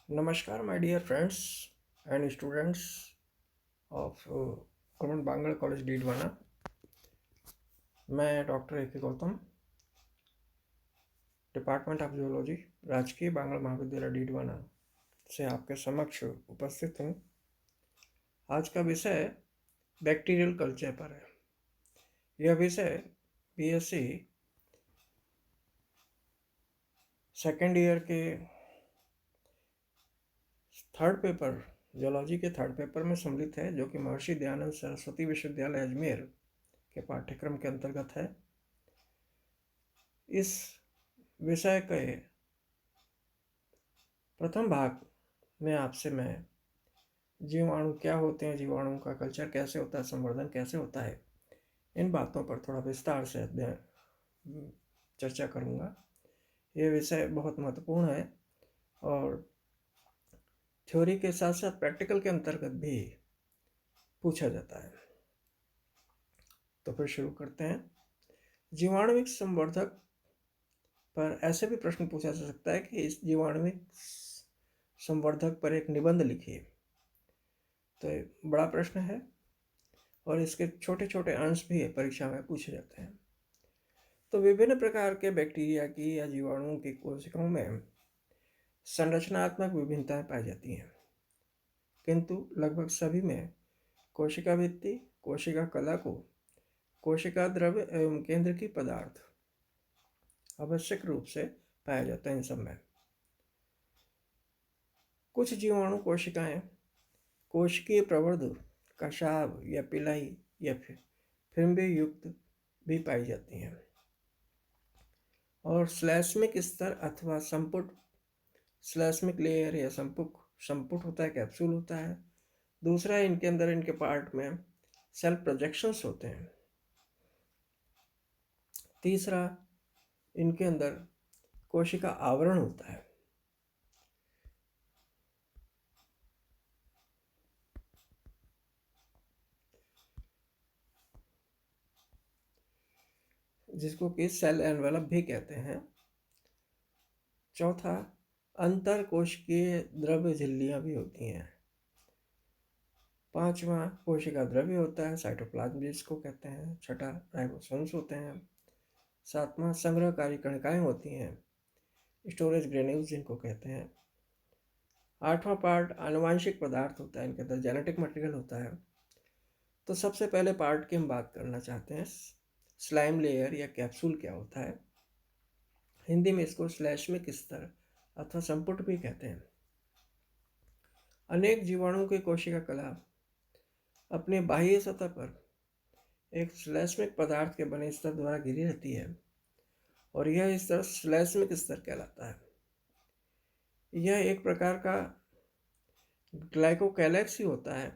नमस्कार my dear friends and students of government Bangar college Didwana. मैं doctor ए के गौतम, डिपार्टमेंट ऑफ जूलॉजी, राजकीय बांगड़ महाविद्यालय डीडवाना से आपके समक्ष उपस्थित हूँ। आज का विषय बैक्टीरियल कल्चर पर है। यह विषय बीएससी सेकेंड ईयर के थर्ड पेपर जूलॉजी के थर्ड पेपर में सम्मिलित है, जो कि महर्षि दयानंद सरस्वती विश्वविद्यालय अजमेर के पाठ्यक्रम के अंतर्गत है। इस विषय के प्रथम भाग में आपसे मैं जीवाणु क्या होते हैं, जीवाणु का कल्चर कैसे होता है, संवर्धन कैसे होता है, इन बातों पर थोड़ा विस्तार से चर्चा करूंगा। ये विषय बहुत महत्वपूर्ण है और थ्योरी के साथ साथ प्रैक्टिकल के अंतर्गत भी पूछा जाता है। तो फिर शुरू करते हैं। जीवाणुविक संवर्धक पर ऐसे भी प्रश्न पूछा जा सकता है कि इस जीवाणुविक संवर्धक पर एक निबंध लिखिए। तो ये बड़ा प्रश्न है और इसके छोटे छोटे अंश भी परीक्षा में पूछे जाते हैं। तो विभिन्न प्रकार के बैक्टीरिया की या जीवाणुओं की कोशिकाओं में संरचनात्मक विभिन्नताएं पाई जाती हैं, किंतु लगभग सभी में कोशिका भित्ति, कोशिका कला को कोशिका द्रव्य एवं केंद्र की पदार्थ आवश्यक रूप से पाया जाता है। इन सब में कुछ जीवाणु कोशिकाएं कोशिकीय प्रवर्ध, कशाभ या पिलाई या फिम्बे युक्त भी पाई जाती हैं और श्लैष्मिक स्तर अथवा संपुट, श्लैष्मिक लेयर या संपुट होता है, कैप्सूल होता है। दूसरा, इनके अंदर इनके पार्ट में सेल प्रोजेक्शंस होते हैं। तीसरा, इनके अंदर कोशिका आवरण होता है। जिसको कि सेल एनवेलप भी कहते हैं। चौथा, अंतर कोशिकीय द्रव्य झिल्लियां भी होती हैं। पांचवा, कोशिका द्रव्य होता है, साइटोप्लाज्म जिसको कहते हैं। छठा, राइबोसोम्स होते हैं। सातवां, संग्रहकारी कणिकाएं होती हैं, स्टोरेज ग्रेन्यूल्स जिनको कहते हैं। आठवां पार्ट आनुवांशिक पदार्थ होता है, इनके अंदर जेनेटिक मटेरियल होता है। तो सबसे पहले पार्ट की हम बात करना चाहते हैं, स्लाइम लेयर या कैप्सूल क्या होता है। हिंदी में इसको श्लैष्मिक स्तर अथवा संपुट भी कहते हैं। अनेक जीवाणुओं की कोशिका कला अपने बाह्य सतह पर एक श्लैष्मिक पदार्थ के बने स्तर द्वारा घिरी रहती है और यह स्तर श्लैष्मिक स्तर कहलाता है। यह एक प्रकार का ग्लाइकोकैलेक्स ही होता है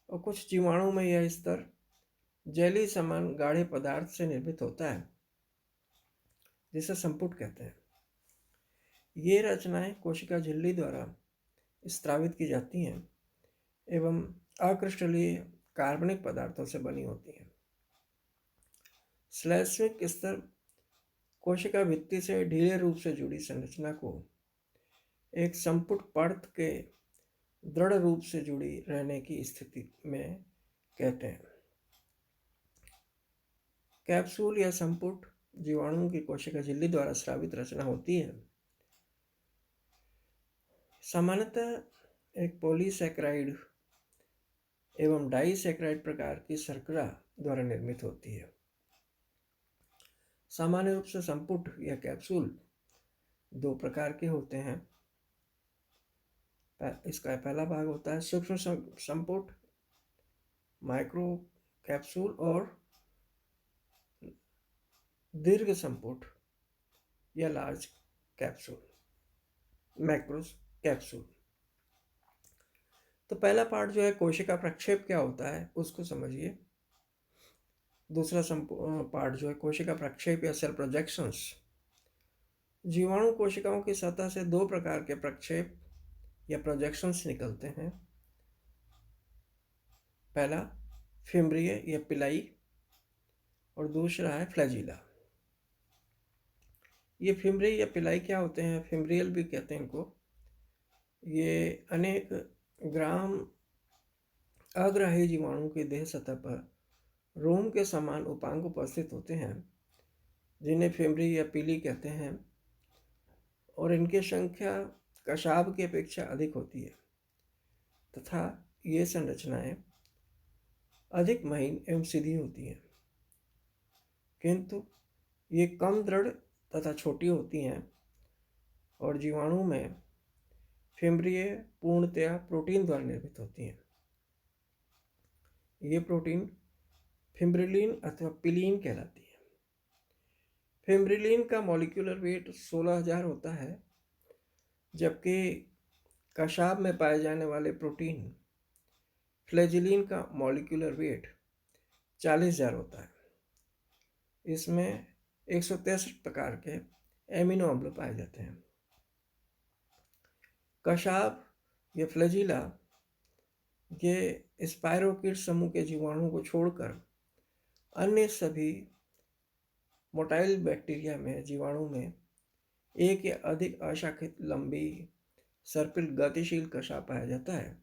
और कुछ जीवाणुओं में यह स्तर जेली समान गाढ़े पदार्थ से निर्मित होता है, जिसे संपुट कहते हैं। ये रचनाएं कोशिका झिल्ली द्वारा स्त्रावित की जाती हैं एवं अक्रिस्टलीय कार्बनिक पदार्थों से बनी होती हैं। श्लैष्मिक स्तर कोशिका भित्ति से ढीले रूप से जुड़ी संरचना को एक संपुट परत के दृढ़ रूप से जुड़ी रहने की स्थिति में कहते हैं। कैप्सूल या संपुट जीवाणुओं की कोशिका झिल्ली द्वारा स्रावित रचना होती है। सामान्यतः एक पॉलीसैकेराइड एवं डाइसैकेराइड प्रकार की शर्करा द्वारा निर्मित होती है। सामान्य रूप से संपुट या कैप्सूल दो प्रकार के होते हैं। इसका पहला भाग होता है सूक्ष्म संपुट, माइक्रो कैप्सूल, और दीर्घ संपुट या लार्ज कैप्सूल, मैक्रो कैप्सूल। तो पहला पार्ट जो है कोशिका प्रक्षेप क्या होता है उसको समझिए। दूसरा पार्ट जो है कोशिका प्रक्षेप या सेल प्रोजेक्शंस। जीवाणु कोशिकाओं की सतह से दो प्रकार के प्रक्षेप या प्रोजेक्शंस निकलते हैं। पहला फिम्ब्रिय या पिलाई और दूसरा है फ्लैजिला। ये फिम्ब्रिय या पिलाई क्या होते हैं, फिम्ब्रियल भी कहते हैं इनको। ये अनेक ग्राम अग्राही जीवाणु के देह सतह पर रोम के समान उपांग उपस्थित होते हैं, जिन्हें फेमरी या पीली कहते हैं, और इनकी संख्या कशाब की अपेक्षा अधिक होती है तथा ये संरचनाएं अधिक महीन एवं सीधी होती हैं, किंतु ये कम दृढ़ तथा छोटी होती हैं और जीवाणु में फेम्ब्रिय पूर्णतया प्रोटीन द्वारा निर्मित होती हैं। ये प्रोटीन फिब्रिलिन अथवा पिलीन कहलाती है। फिब्रिलिन का मॉलिक्यूलर वेट 16,000 होता है, जबकि कशाब में पाए जाने वाले प्रोटीन फ्लैजिलिन का मॉलिक्यूलर वेट 40,000 होता है। इसमें 163 प्रकार के एमिनो अम्ल पाए जाते हैं। कशाब या फ्लैजिला ये स्पाइरोकीट समूह के जीवाणुओं को छोड़कर अन्य सभी मोटाइल बैक्टीरिया में जीवाणु में एक या अधिक अशाखित लंबी सर्पिल गतिशील कशाब पाया जाता है,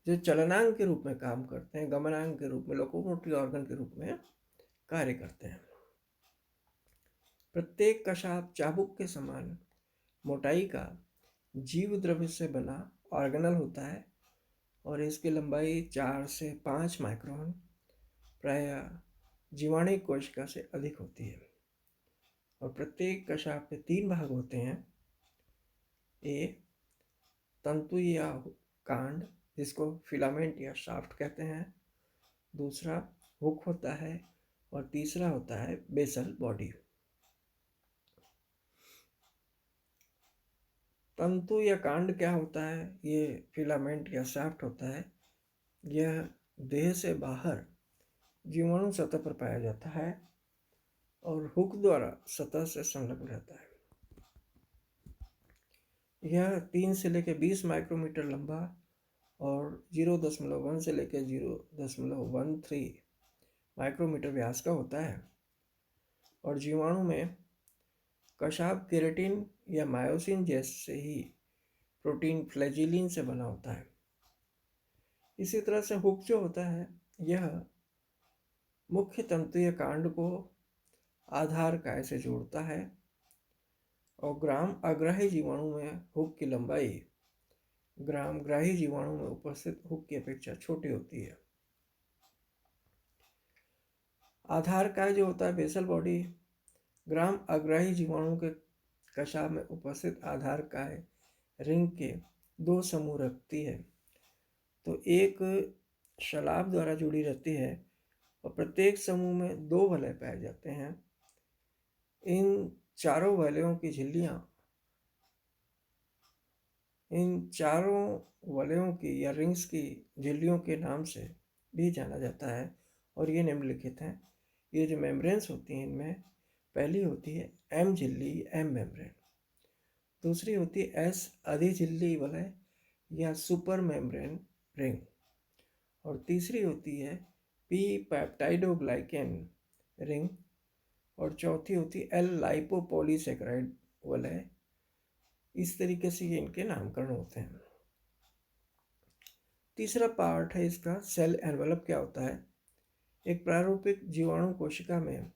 जो चलनांग के रूप में काम करते हैं, गमनांग के रूप में, लोकोमोटिव ऑर्गन के रूप में कार्य करते हैं। प्रत्येक कशाब चाबुक के समान मोटाई का जीव द्रव्य से बना ऑर्गेनल होता है और इसकी लंबाई 4 से 5 माइक्रोन प्रायः जीवाणु कोशिका से अधिक होती है। और प्रत्येक कशाब के 3 भाग होते हैं। ए तंतु या कांड, जिसको फिलामेंट या शाफ्ट कहते हैं, दूसरा हुक होता है और तीसरा होता है बेसल बॉडी। तंतु या कांड क्या होता है? ये फिलामेंट या शाफ्ट होता है। यह देह से बाहर जीवाणु सतह पर पाया जाता है और हुक द्वारा सतह से संलग्न रहता है। यह 3 से लेकर 20 माइक्रोमीटर लंबा और 0.1 से लेकर 0.13 माइक्रोमीटर व्यास का होता है और जीवाणु में कशाब केराटिन या मायोसिन जैसे ही प्रोटीन फ्लैजिलिन से बना होता है। इसी तरह से हुक जो होता है, यह मुख्य तंतु या कांड को आधार काय से जोड़ता है और ग्राम अग्राही जीवाणु में हुक की लंबाई ग्राम ग्राही जीवाणु में उपस्थित हुक की अपेक्षा छोटी होती है। आधार काय जो होता है, बेसल बॉडी, ग्राम अग्राही जीवाणु के कशाब में उपस्थित आधार काय रिंग के 2 समूह रखती है। तो एक शलाभ द्वारा जुड़ी रहती है और प्रत्येक समूह में 2 वलय पाए जाते हैं। इन चारों वलयों की झिल्लियां इन चारों वलयों की या रिंग्स की झिल्लियों के नाम से भी जाना जाता है और ये निम्नलिखित हैं। ये जो मेम्ब्रेन्स होती हैं, इनमें पहली होती है एम झिल्ली, एम मेम्ब्रेन। दूसरी होती है एस अधिझिल्ली वलय या सुपर मेम्ब्रेन रिंग। और तीसरी होती है पी पेप्टाइडोग्लाइकेन रिंग। और चौथी होती है एल लाइपोपॉलीसेकेराइड वलय। इस तरीके से ये इनके नामकरण होते हैं। तीसरा पार्ट है इसका सेल एनवेलप। क्या होता है? एक प्रारूपिक जीवाणु कोशिका में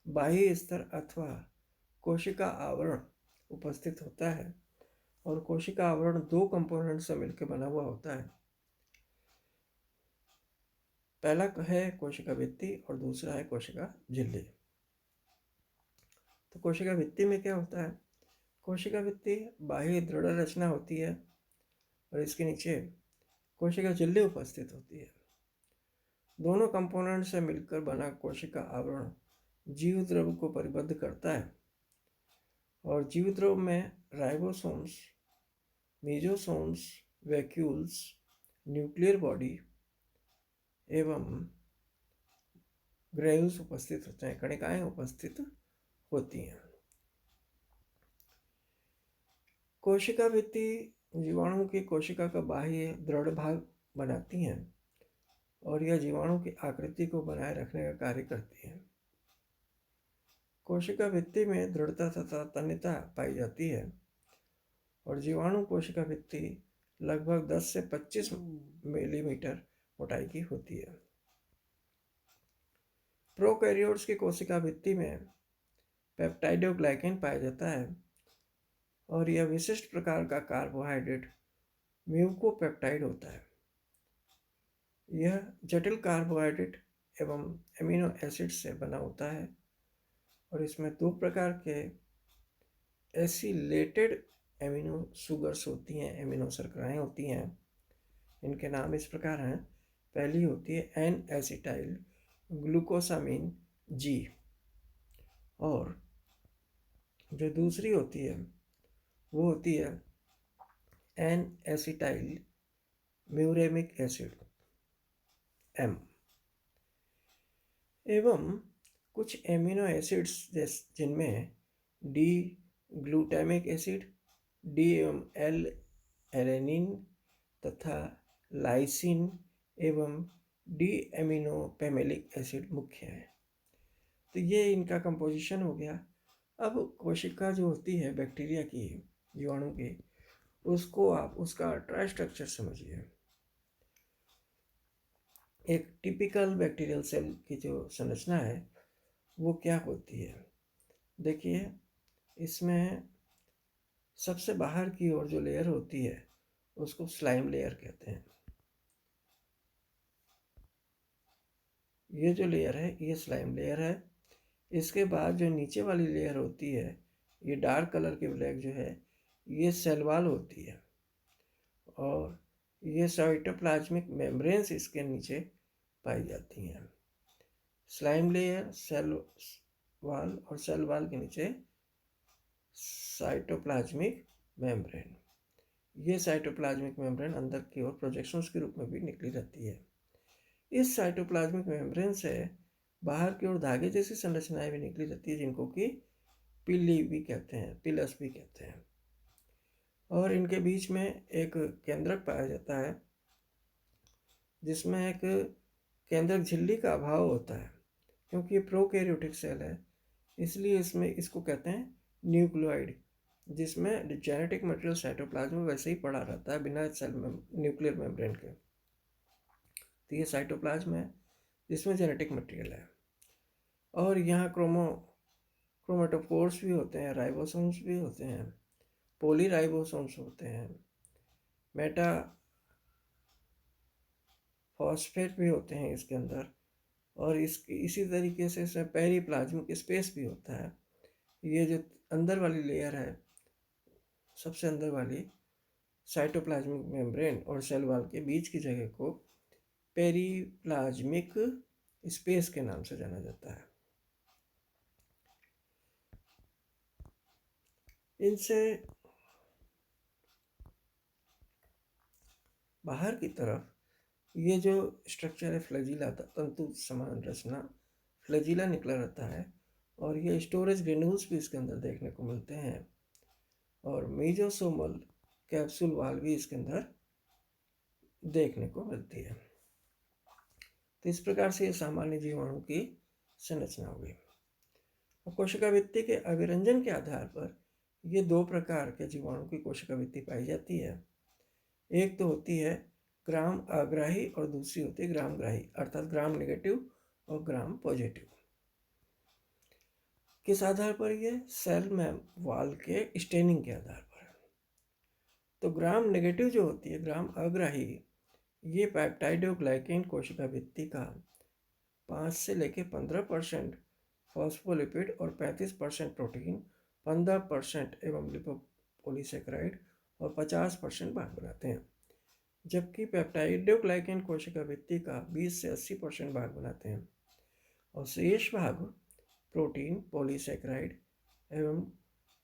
बाह्य स्तर अथवा कोशिका आवरण उपस्थित होता है और कोशिका आवरण 2 कंपोनेंट से मिलकर बना हुआ होता है। पहला है कोशिका भित्ति और दूसरा है कोशिका झिल्ली। तो कोशिका भित्ति में क्या होता है? कोशिका भित्ति बाह्य दृढ़ रचना होती है और इसके नीचे कोशिका झिल्ली उपस्थित होती है। दोनों कंपोनेंट से मिलकर बना कोशिका आवरण जीव द्रव्य को परिबद्ध करता है और जीव द्रव्य में राइबोसोम्स, मेसोसोम्स, वैक्यूल्स, न्यूक्लियर बॉडी एवं ग्रेन्यूल्स उपस्थित होते हैं, कणिकाएं उपस्थित होती हैं। कोशिका भित्ति जीवाणु की कोशिका का बाह्य दृढ़ भाग बनाती हैं और यह जीवाणु की आकृति को बनाए रखने का कार्य करती है। कोशिका भित्ति में दृढ़ता तथा तन्यता पाई जाती है और जीवाणु कोशिका भित्ति लगभग 10 से 25 मिलीमीटर मोटाई की होती है। प्रोकैरियोट्स की कोशिका भित्ति में पेप्टाइडोग्लाइकेन पाया जाता है और यह विशिष्ट प्रकार का कार्बोहाइड्रेट म्यूकोपेप्टाइड होता है। यह जटिल कार्बोहाइड्रेट एवं एमिनो एसिड से बना होता है और इसमें 2 प्रकार के एसिलेटेड एमिनो शुगर्स होती हैं, एमिनो शर्कराएं होती हैं। इनके नाम इस प्रकार हैं। पहली होती है एन एसिटाइल ग्लूकोसामिन जी, और जो दूसरी होती है वो होती है N acetyl muramic acid M. एवं कुछ एमिनो एसिड्स जिनमें डी ग्लूटामिक एसिड, डी एवं एल एलेनिन तथा लाइसिन एवं डी एमिनो पेमेलिक एसिड मुख्य है। तो ये इनका कंपोजिशन हो गया। अब कोशिका जो होती है बैक्टीरिया की, जीवाणु की, उसको आप उसका ट्राई स्ट्रक्चर समझिए। एक टिपिकल बैक्टीरियल सेल की जो संरचना है वो क्या होती है, देखिए इसमें सबसे बाहर की ओर जो लेयर होती है उसको स्लाइम लेयर कहते हैं। ये जो लेयर है ये स्लाइम लेयर है। इसके बाद जो नीचे वाली लेयर होती है, ये डार्क कलर की ब्लैक जो है, ये सेल वॉल होती है और ये साइटोप्लाज्मिक मेम्ब्रेन्स इसके नीचे पाई जाती हैं। स्लाइम लेयर, सेल वॉल और सेल वॉल के नीचे साइटोप्लाज्मिक मेम्ब्रेन। ये साइटोप्लाज्मिक मेम्ब्रेन अंदर की ओर प्रोजेक्शंस के रूप में भी निकली रहती है। इस साइटोप्लाज्मिक मेम्ब्रेन से बाहर की ओर धागे जैसी संरचनाएं भी निकली रहती है, जिनको कि पिली भी कहते हैं, पिलस भी कहते हैं। और इनके बीच में एक केंद्रक पाया जाता है जिसमें एक केंद्रक झिल्ली का अभाव होता है। क्योंकि ये प्रोकैरियोटिक सेल है इसलिए इसमें इसको कहते हैं न्यूक्लियोइड, जिसमें जेनेटिक मटेरियल साइटोप्लाज्म में वैसे ही पड़ा रहता है बिना सेल में न्यूक्लियर मेम्ब्रेन के। तो ये साइटोप्लाज्म है जिसमें जेनेटिक मटेरियल है और यहाँ क्रोमेटोफोर्स भी होते हैं, राइबोसोम्स भी होते हैं, पॉलीराइबोसोम्स होते हैं, मेटा फॉस्फेट भी होते हैं इसके अंदर, और इसी तरीके से इसमें पेरीप्लाज्मिक स्पेस भी होता है। ये जो अंदर वाली लेयर है, सबसे अंदर वाली साइटोप्लाज्मिक मेम्ब्रेन और सेल वॉल के बीच की जगह को पेरीप्लाज्मिक स्पेस के नाम से जाना जाता है। इनसे बाहर की तरफ ये जो स्ट्रक्चर है फ्लैजिला, तंतु समान रचना, फ्लैजिला निकला रहता है और ये स्टोरेज ग्रेन्यूल्स भी इसके अंदर देखने को मिलते हैं और मेजोसोमल कैप्सूल वॉल भी इसके अंदर देखने को मिलती है। तो इस प्रकार से ये सामान्य जीवाणु की संरचना हो गई। कोशिका भित्ति के अभिरंजन के आधार पर ये 2 प्रकार के जीवाणु की कोशिका भित्ति पाई जाती है। एक तो होती है ग्राम अग्राही और दूसरी होती है ग्राम ग्राही, अर्थात ग्राम नेगेटिव और ग्राम पॉजिटिव। किस आधार पर? ये सेल में वॉल के स्टेनिंग के आधार पर। तो ग्राम नेगेटिव जो होती है, ग्राम अग्राही, ये पेप्टाइडोग्लाइकेन कोशिका भित्ति का 5 से लेकर 15% फॉस्फोलिपिड और 35% प्रोटीन, 15% एवं लिपोपॉलीसेकेराइड और 50% भाग बनाते हैं। जबकि पेप्टाइडोग्लाइकेन कोशिका भित्ति का 20 से 80% भाग बनाते हैं और शेष भाग प्रोटीन, पॉलीसेकेराइड एवं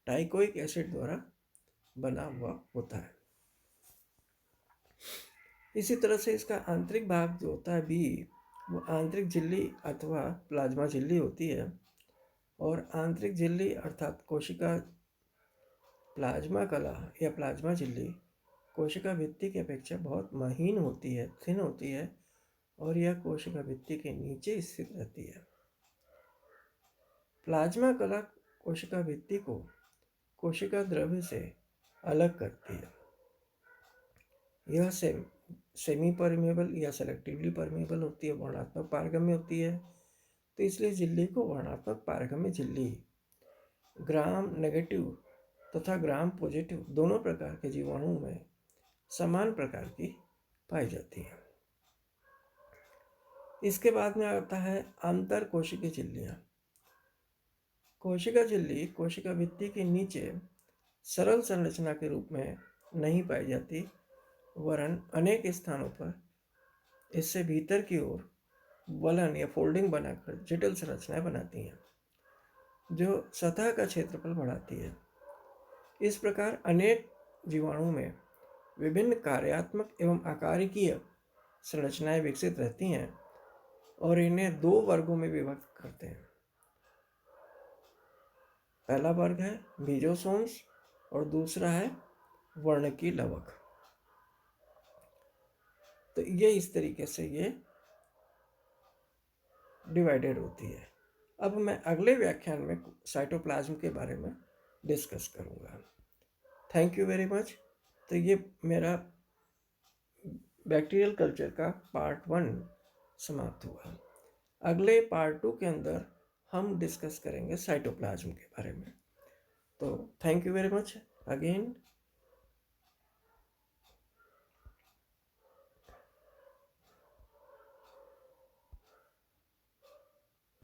टाइकोइक एसिड द्वारा बना हुआ होता है। इसी तरह से इसका आंतरिक भाग जो होता है बी, वो आंतरिक झिल्ली अथवा प्लाज्मा झिल्ली होती है और आंतरिक झिल्ली अर्थात कोशिका प्लाज्मा कला या प्लाज्मा झिल्ली कोशिका भित्ति की अपेक्षा बहुत महीन होती है, थिन होती है और यह कोशिका भित्ति के नीचे स्थित रहती है। प्लाज्मा कला कोशिका भित्ति को कोशिका द्रव्य से अलग करती है। यह सेमी परमेबल या सेलेक्टिवली परमेबल होती है, वर्णात्मक पारगम्य होती है, तो इसलिए झिल्ली को वर्णात्मक पारगम्य झिल्ली, ग्राम नेगेटिव तथा ग्राम पॉजिटिव दोनों प्रकार के जीवाणुओं में समान प्रकार की पाई जाती है। इसके बाद में आता है आंतर कोशिकीय झिल्लियाँ। कोशिका झिल्ली कोशिका भित्ति के नीचे सरल संरचना के रूप में नहीं पाई जाती, वरन अनेक स्थानों पर इससे भीतर की ओर वलन या फोल्डिंग बनाकर जटिल संरचनाएं बनाती हैं, जो सतह का क्षेत्रफल बढ़ाती है। इस प्रकार अनेक जीवाणुओं में विभिन्न कार्यात्मक एवं आकारिकीय संरचनाएं विकसित रहती हैं और इन्हें दो वर्गों में विभक्त करते हैं। पहला वर्ग है मीजोसोम्स और दूसरा है वर्णकी लवक। तो ये इस तरीके से ये डिवाइडेड होती है। अब मैं अगले व्याख्यान में साइटोप्लाज्म के बारे में डिस्कस करूँगा। Thank you very much. तो ये मेरा बैक्टीरियल कल्चर का पार्ट 1 समाप्त हुआ। अगले पार्ट 2 के अंदर हम डिस्कस करेंगे साइटोप्लाज्म के बारे में। तो thank you very much again.